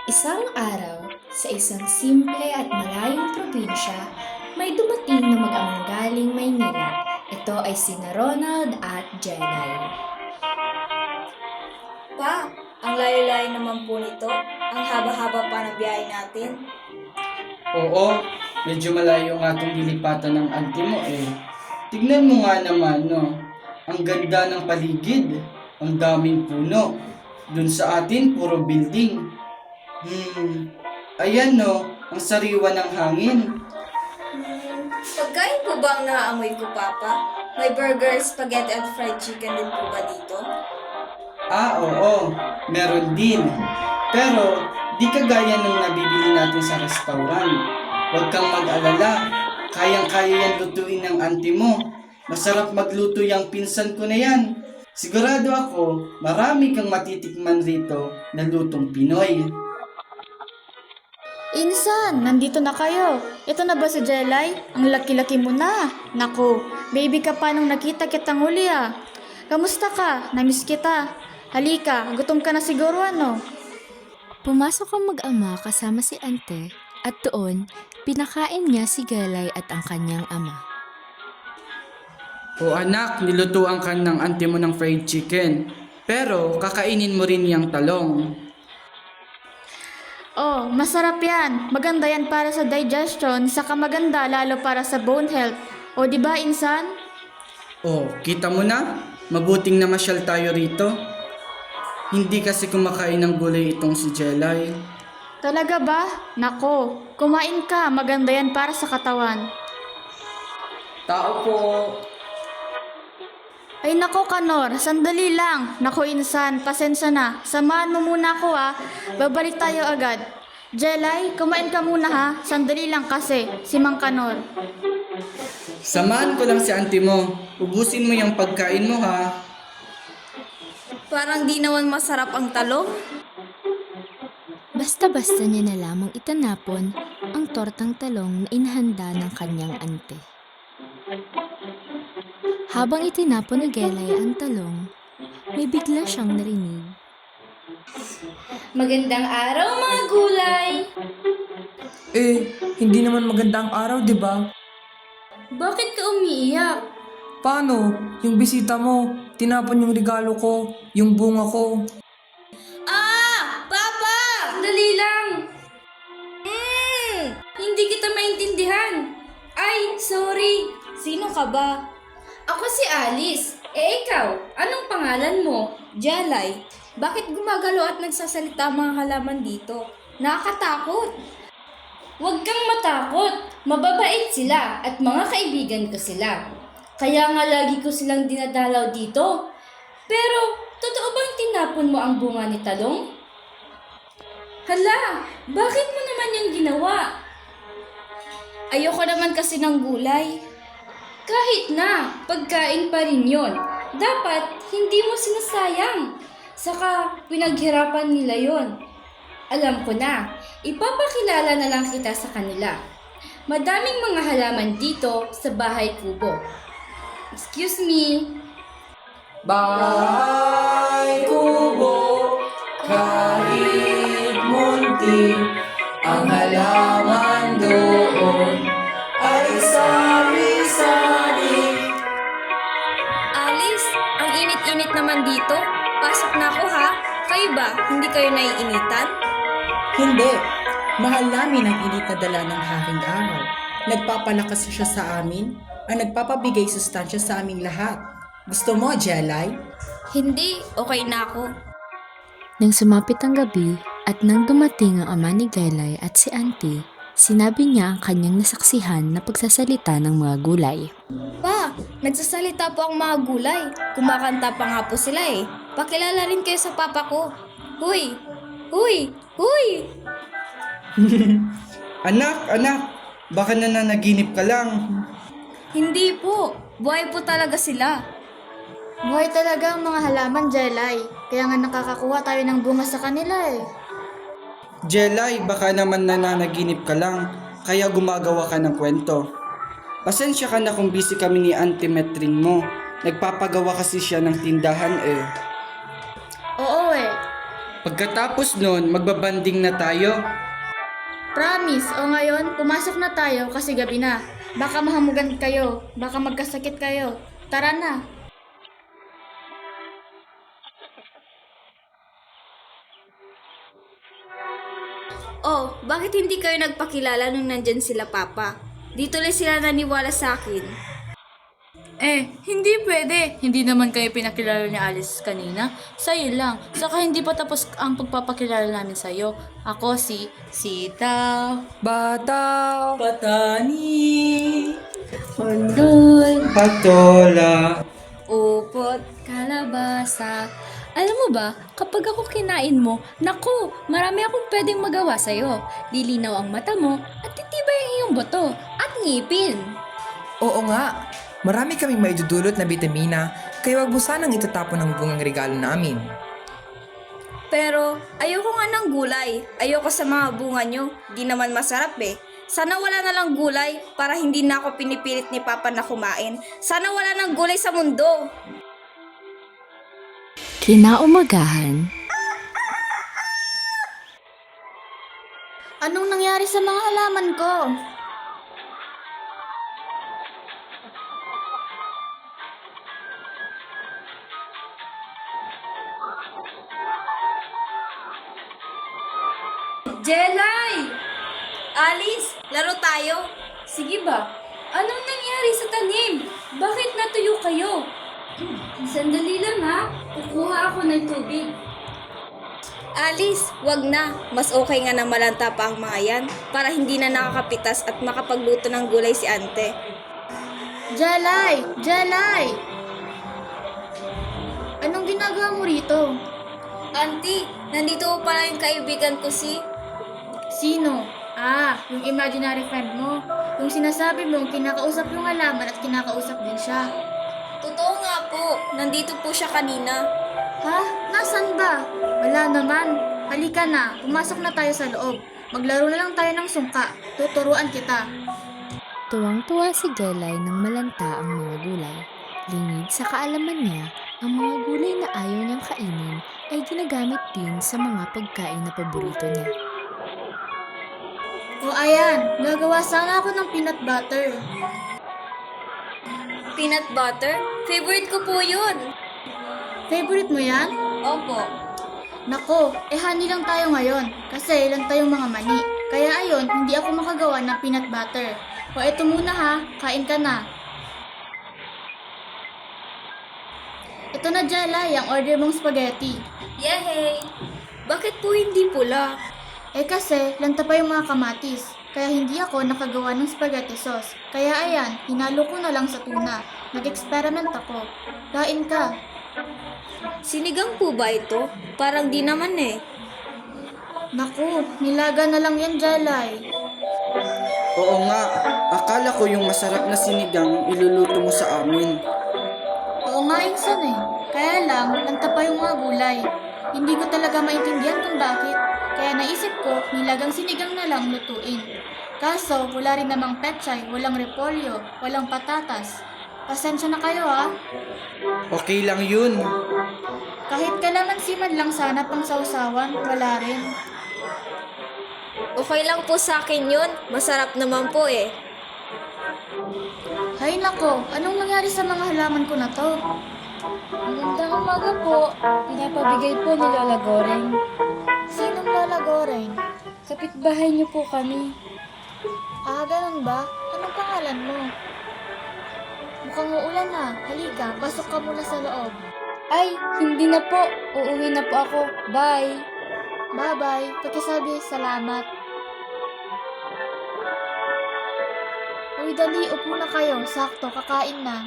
Isang araw, sa isang simple at malayong probinsya, may dumating na mag-amang galing Maynila. Ito ay sina Ronald at Jelay. Pa, ang layo-layo naman po nito. Ang haba-haba pa ng biyahe natin. Oo, medyo malayo nga itong lilipatan ng auntie mo eh. Tignan mo nga naman, no? Ang ganda ng paligid. Ang daming puno. Dun sa atin, puro building. Ayan no, ang sariwa ng hangin. Pagkain po ba ang naaamoy ko, Papa? May burger, spaghetti at fried chicken din po ba dito? Oo, meron din. Pero, di kagaya ng nabibili natin sa restaurant. Huwag kang mag-alala. Kayang-kaya yan lutuin ng auntie mo. Masarap magluto yung pinsan ko na yan. Sigurado ako, marami kang matitikman rito na lutong Pinoy. Insan, nandito na kayo. Ito na ba si Jelay? Ang laki-laki mo na. Naku, baby ka pa nung nakita kitang huli ah. Kamusta ka? Namiss kita. Halika, gutom ka na siguro ano? Pumasok ang mag-ama kasama si Ante at doon, pinakain niya si Jelay at ang kanyang ama. O anak, nilutuan ka ng auntie mo ng fried chicken. Pero, kakainin mo rin yung talong. Oh, masarap yan. Maganda yan para sa digestion, saka maganda lalo para sa bone health. O di ba, Insan? Oh, kita mo na? Mabuting namasyal tayo rito. Hindi kasi kumakain ng gulay itong si Jelay. Talaga ba? Nako, kumain ka. Maganda yan para sa katawan. Tao po. Ay nako Kanor, sandali lang. Nako Insan, pasensya na. Samahan mo muna ako ha. Babalik tayo agad. Jelay, kumain ka muna ha. Sandali lang kasi, si Mang Kanor. Samahan ko lang si auntie mo. Ubusin mo yung pagkain mo ha. Parang di naman masarap ang talong. Basta-basta niya na lamang itanapon ang tortang talong na inahanda ng kanyang ante. Habang itinapon ni Jelay ang talong, may bigla siyang narinig. Magandang araw mga gulay! Hindi naman magandang araw, di ba? Bakit ka umiiyak? Paano? Yung bisita mo, tinapon yung regalo ko, yung bunga ko. Papa! Dali lang! Hindi kita maintindihan. Ay, sorry. Sino ka ba? Ako si Alice. Ikaw, anong pangalan mo? Jelay, bakit gumagalo at nagsasalita ang mga halaman dito? Nakakatakot. Huwag kang matakot. Mababait sila at mga kaibigan ko sila. Kaya nga lagi ko silang dinadalaw dito. Pero, totoo bang tinapon mo ang bunga ni Talong? Hala, bakit mo naman yung ginawa? Ayoko naman kasi ng gulay. Kahit na, pagkain pa rin yon. Dapat, hindi mo sinasayang. Saka, pinaghirapan nila yon. Alam ko na, ipapakilala na lang kita sa kanila. Madaming mga halaman dito sa bahay kubo. Excuse me. Bahay kubo, kahit munti, ang halaman doon ay sari-sari. Alice, ang init-init naman dito. Pasok na ako ha. Kayo ba, hindi kayo naiinitan? Hindi. Mahal namin ang init na dala ng haring araw. Nagpapalakas siya sa amin at nagpapabigay sustansya sa aming lahat. Gusto mo, Jelay? Hindi, okay na ako. Nang sumapit ang gabi at nang dumating ang ama ni Jelay at si Auntie, sinabi niya ang kanyang nasaksihan na pagsasalita ng mga gulay. Pa, nagsasalita po ang mga gulay. Kumakanta pa nga po sila eh. Pakilala rin kayo sa papa ko. Huy! Huy! Huy! Anak, baka nananaginip ka lang. Hindi po. Buhay po talaga sila. Buhay talaga ang mga halaman, Jelay. Kaya nga nakakakuha tayo ng bunga sa kanila eh. Jelay, baka naman nananaginip ka lang, kaya gumagawa ka ng kwento. Pasensya ka na kung busy kami ni Auntie Metring mo. Nagpapagawa kasi siya ng tindahan eh. Oo eh. Pagkatapos nun, magbabanding na tayo. Promise, o ngayon, pumasok na tayo kasi gabi na. Baka mahamugan kayo, baka magkasakit kayo. Tara na. Oh, bakit hindi kayo nagpakilala nung nandyan sila papa? Dito lang sila naniwala sa akin. Hindi pwede. Hindi naman kayo pinakilala ni Alice kanina. Sa'yo lang. Saka hindi pa tapos ang pagpapakilala namin sa'yo. Ako si Sita. Bata! Patani! Patola. Upot, kalabasa. Alam mo ba, kapag ako kinain mo, naku, marami akong pwedeng magawa sa'yo. Lilinaw ang mata mo at titibay ang iyong boto at ngipin. Oo nga, marami kaming maidudulot na bitamina, kaya wag mo sanang itatapon ang bungang regalo namin. Pero ayoko nga ng gulay. Ayoko sa mga bunga nyo. Di naman masarap eh. Sana wala na lang gulay para hindi na ako pinipilit ni Papa na kumain. Sana wala ng gulay sa mundo. Kinaumagahan, Anong nangyari sa mga halaman ko? Jelay! Alice, laro tayo. Sige ba? Anong nangyari sa tanim? Bakit natuyo kayo? Sandali lang ha. Kukuha ako ng tubig. Alice, wag na. Mas okay nga na malanta pa ang mga yan para hindi na nakakapitas at makapagluto ng gulay si Ante. Jelay! Jelay! Anong ginagawa mo rito? Auntie, nandito po pala yung kaibigan ko si... Sino? Yung imaginary friend mo. Yung sinasabi mong kinakausap yung halaman at kinakausap din siya. Totoo nga po, nandito po siya kanina. Ha? Nasaan ba? Wala naman. Halika na, pumasok na tayo sa loob. Maglaro na lang tayo ng sungka. Tuturuan kita. tuwang-tuwa si Jelay nang malanta ang mga gulay. Lingid sa kaalaman niya, ang mga gulay na ayaw niyang kainin ay ginagamit din sa mga pagkain na paborito niya. O ayan, gagawa sana ako ng peanut butter. Peanut butter? Favorite ko po yun. Favorite mo yan? Opo. Nako, honey lang tayo ngayon kasi ilan tayong mga mani. Kaya ayon, hindi ako makagawa ng peanut butter. O eto muna ha, kain ka na. Ito na Jelay, ang order mong spaghetti. Yehey! Bakit po hindi pula? Kasi, lanta pa yung mga kamatis. Kaya hindi ako nakagawa ng spaghetti sauce. Kaya ayan, hinalo ko na lang sa tuna. Nag-experiment ako. Kain ka. Sinigang po ba ito? Parang di naman eh. Naku, nilaga na lang yan, Jelay. Oo nga, akala ko yung masarap na sinigang iluluto mo sa amin. Oo nga, insan eh. Kaya lang, lanta pa yung mga gulay. Hindi ko talaga maintindihan kung bakit. Kaya naisip ko, nilagang sinigang na lang lutuin. Kaso, wala rin namang pechay, walang repolyo, walang patatas. Pasensya na kayo ha. Okay lang yun. Kahit kalamansi man lang sana pang sausawan, wala rin. Okay lang po sa akin yun. Masarap naman po eh. Hay nako, anong nangyari sa mga halaman ko na to? Magandang umaga po. Pinapabigay po ni Lola Goreng. Sinong Lola Goreng? Kapitbahay niyo po kami. Ganun ba? Anong pangalan mo? Mukhang uulan na. Halika, pasok ka muna sa loob. Ay, hindi na po. Uuwi na po ako. Bye. Bye-bye. Pakisabi, salamat. Uy, dali, upo na kayo. Sakto, kakain na.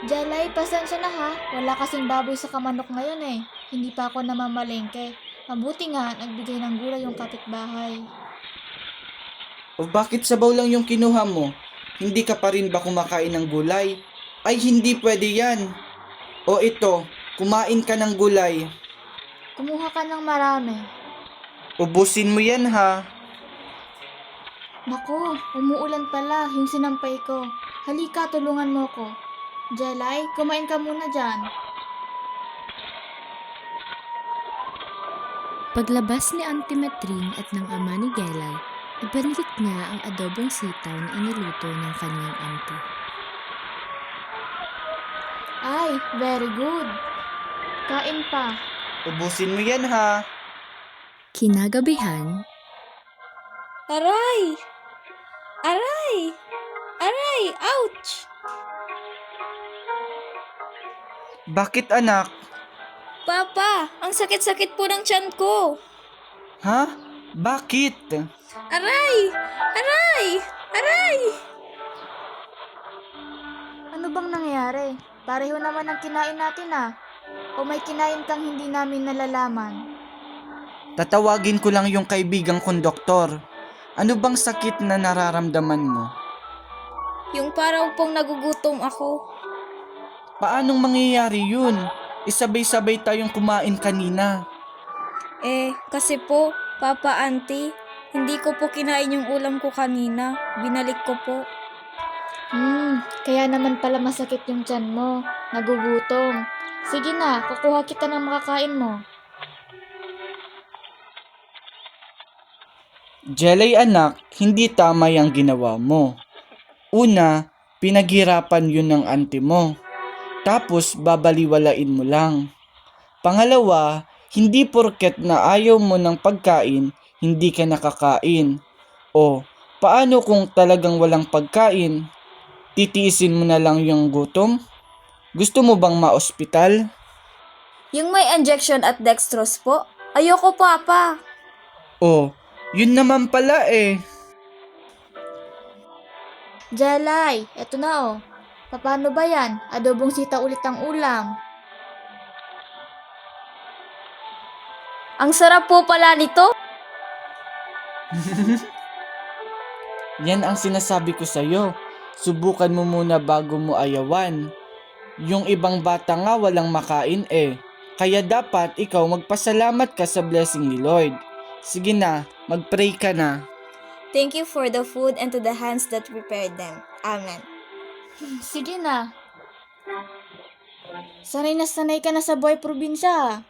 Jelay, pasensya na ha. Wala kasing baboy sa kamanok ngayon eh. Hindi pa ako namamalengke. Mabuti nga, nagbigay ng gulay yung kapitbahay. O bakit sabaw lang yung kinuha mo? Hindi ka pa rin ba kumakain ng gulay? Ay, hindi pwede yan. O ito, kumain ka ng gulay. Kumuha ka ng marami. Ubusin mo yan ha. Naku, umuulan pala yung sinampay ko. Halika, tulungan mo ko. Jelay, kumain ka muna dyan. Paglabas ni Auntie Matring at ng ama ni Jelay, ibinalik niya ang adobong sitaw na iniluto ng kanyang auntie. Ay, very good. Kain pa. Ubusin mo yan ha. Kinagabihan, Aray! Aray! Aray! Ouch! Bakit anak? Papa, ang sakit-sakit po ng tiyan ko. Ha? Bakit? Aray! Aray! Aray! Ano bang nangyari? Pareho naman ang kinain natin ah. O may kinain kang hindi namin nalalaman? Tatawagin ko lang yung kaibigang kong doktor. Ano bang sakit na nararamdaman mo? Yung parang pong nagugutom ako. Paanong mangyayari yun? Isabay-sabay tayong kumain kanina. Kasi po, Papa Auntie, hindi ko po kinain yung ulam ko kanina. Binalik ko po. Kaya naman pala masakit yung tiyan mo. Nagugutom. Sige na, kukuha kita ng makakain mo. Jelay anak, hindi tama yung ginawa mo. Una, pinaghirapan yun ng auntie mo. Tapos babaliwalain mo lang. Pangalawa, hindi porket na ayaw mo ng pagkain, hindi ka nakakain. O, paano kung talagang walang pagkain? Titiisin mo na lang yung gutom? Gusto mo bang ma-ospital? Yung may injection at dextrose po? Ayoko, Papa. O, yun naman pala eh. Jelay, eto na oh. Paano ba yan? Adobong sitaw ulit ang ulam. Ang sarap po pala nito. Yan ang sinasabi ko sa'yo. Subukan mo muna bago mo ayawan. Yung ibang bata nga walang makain eh. Kaya dapat ikaw magpasalamat ka sa blessing ni Lord. Sige na, mag-pray ka na. Thank you for the food and to the hands that prepared them. Amen. Sige na. Sanay ka na sa buhay probinsya ah.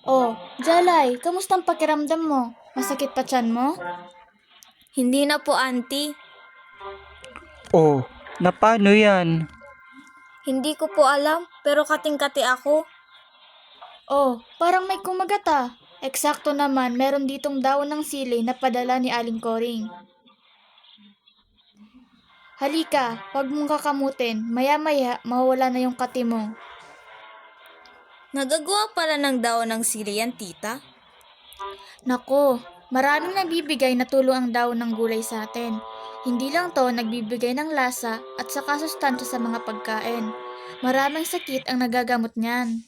Oh, Jelay, kamusta ang pakiramdam mo? Masakit pa tiyan mo? Hindi na po, Auntie. Oh, na paano yan? Hindi ko po alam, pero kating-kati ako. Oh, parang may kumagat ah. Eksakto naman, meron ditong dahon ng sili na padala ni Aling Koring. Halika, huwag mong kakamutin. Maya-maya, mawawala na yung kati mo. Nagagawa pala ng daon ng sili yan, tita. Nako, maraming nabibigay na tulong ang dahon ng gulay sa atin. Hindi lang to nagbibigay ng lasa at saka sustansya sa mga pagkain. Maraming sakit ang nagagamot niyan.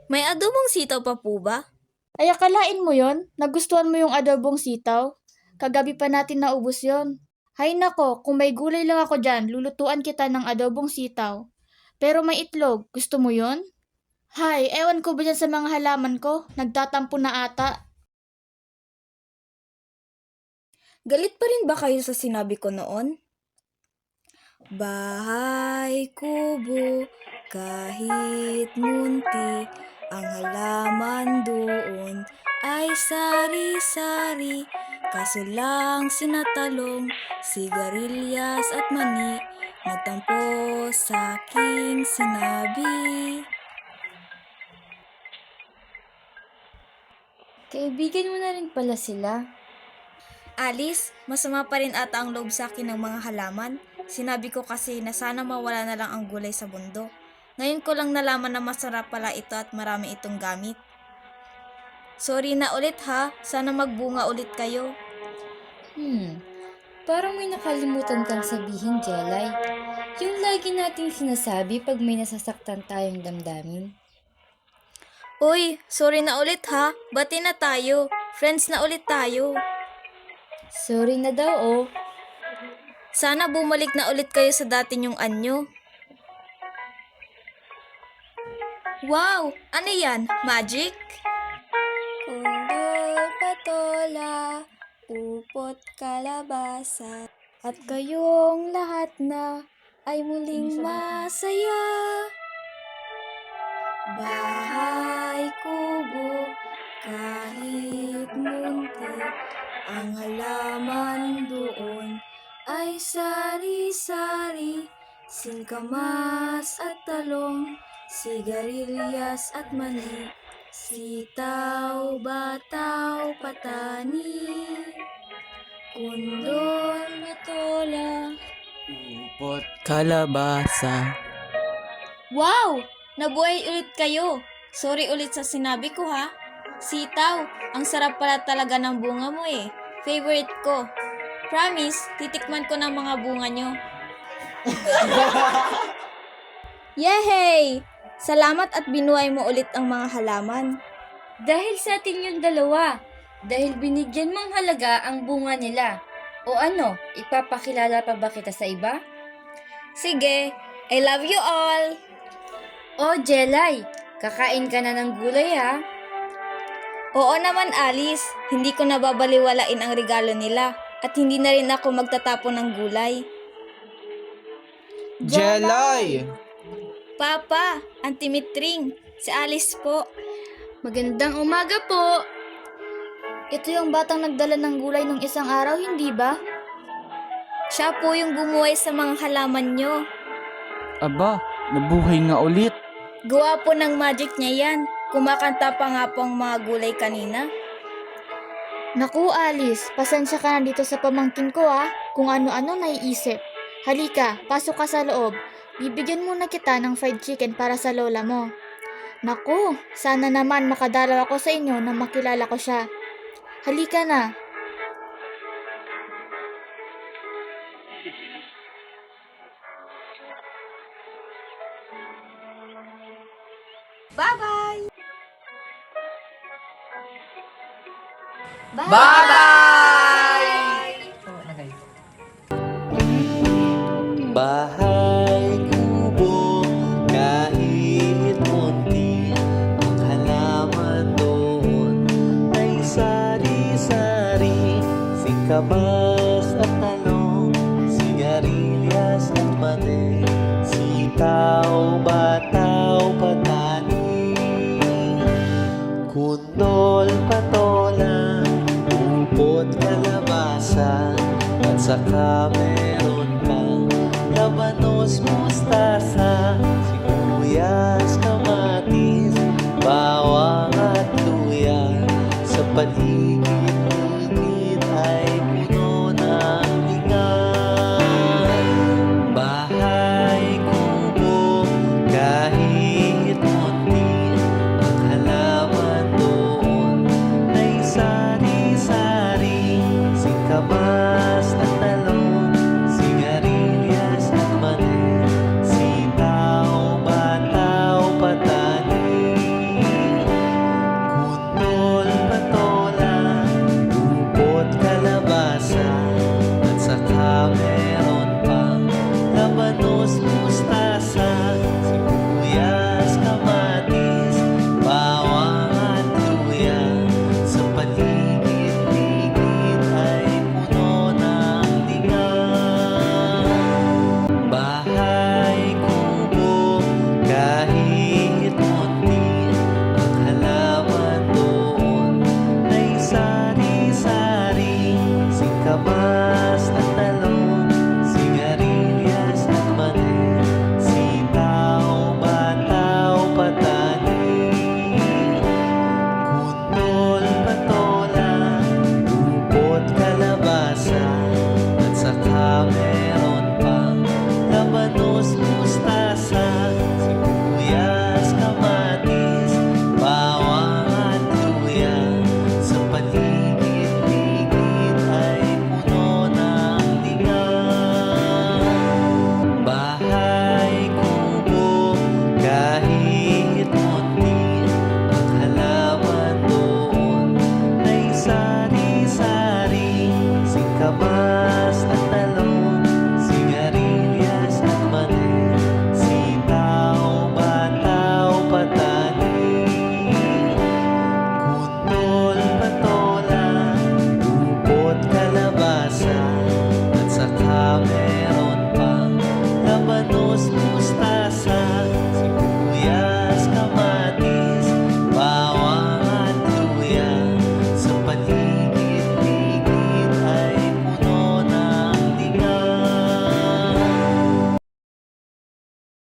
May adobong sitaw pa po ba? Ay akalain mo yon? Nagustuhan mo yung adobong sitaw? Kagabi pa natin naubos yon. Hay nako, kung may gulay lang ako dyan, lulutuan kita ng adobong sitaw. Pero may itlog, gusto mo yon? Hay, ewan ko ba dyan sa mga halaman ko? Nagtatampo na ata. Galit pa rin ba kayo sa sinabi ko noon? Bahay kubo, kahit munti, ang halaman doon ay sari-sari. Kaso lang sinatalong, sigarilyas at mani, nagtampo sa aking sinabi. Kaibigan mo na rin pala sila. Alice, masama pa rin ata ang loob sa akin ng mga halaman. Sinabi ko kasi na sana mawala na lang ang gulay sa bundok. Ngayon ko lang nalaman na masarap pala ito at marami itong gamit. Sorry na ulit ha, sana magbunga ulit kayo. Parang may nakalimutan kang sabihin, Jelay. Yung lagi nating sinasabi pag may nasasaktan tayong damdamin. Uy, sorry na ulit ha, bati na tayo. Friends na ulit tayo. Sorry na daw oh. Sana bumalik na ulit kayo sa dati nyong anyo. Wow! Ano yan? Magic? Kundol, patola, upot, kalabasa, at kayong lahat na ay muling masaya. Bahay kubo, Kahit munti ang halaman doon ay sari-sari, singkamas at talong, sigarilyas at mani, sitaw, bataw, patani, kundol, matola. Upot, kalabasa. Wow! Nabuhay ulit kayo! Sorry ulit sa sinabi ko ha. Sitaw, ang sarap pala talaga ng bunga mo eh. Favorite ko. Promise, titikman ko ng mga bunga nyo. Yehey! Salamat at binuhay mo ulit ang mga halaman. Dahil sa atin yung dalawa. Dahil binigyan mong halaga ang bunga nila. O ano, ipapakilala pa ba kita sa iba? Sige, I love you all! O Jelay, kakain ka na ng gulay ha? Oo naman Alice, hindi ko nababaliwalain ang regalo nila at hindi na rin ako magtatapon ng gulay. Jelay! Papa, Auntie Mitring, si Alice po. Magandang umaga po! Ito yung batang nagdala ng gulay nung isang araw, hindi ba? Siya po yung bumuhay sa mga halaman nyo. Aba, nabuhay nga ulit. Gawa po ng magic niya yan. Kumakanta pa nga po ang mga gulay kanina. Naku, Alice, pasensya ka na dito sa pamangkin ko kung ano-ano naiisip. Halika, pasok ka sa loob. Bibigyan muna kita ng fried chicken para sa lola mo. Naku, sana naman makadalaw ako sa inyo na makilala ko siya. Halika na. Bye-bye! Bahay kubo, kahit munti, ang halaman doon ay sari-sari, singkamas at talong, sigarilyas at mani, sitaw, bataw, patani, kundol, patola, upot, kalabasa, at saka meron pang labanos, mustasa, sibuyas, kamatis, bawang at luya sa paligid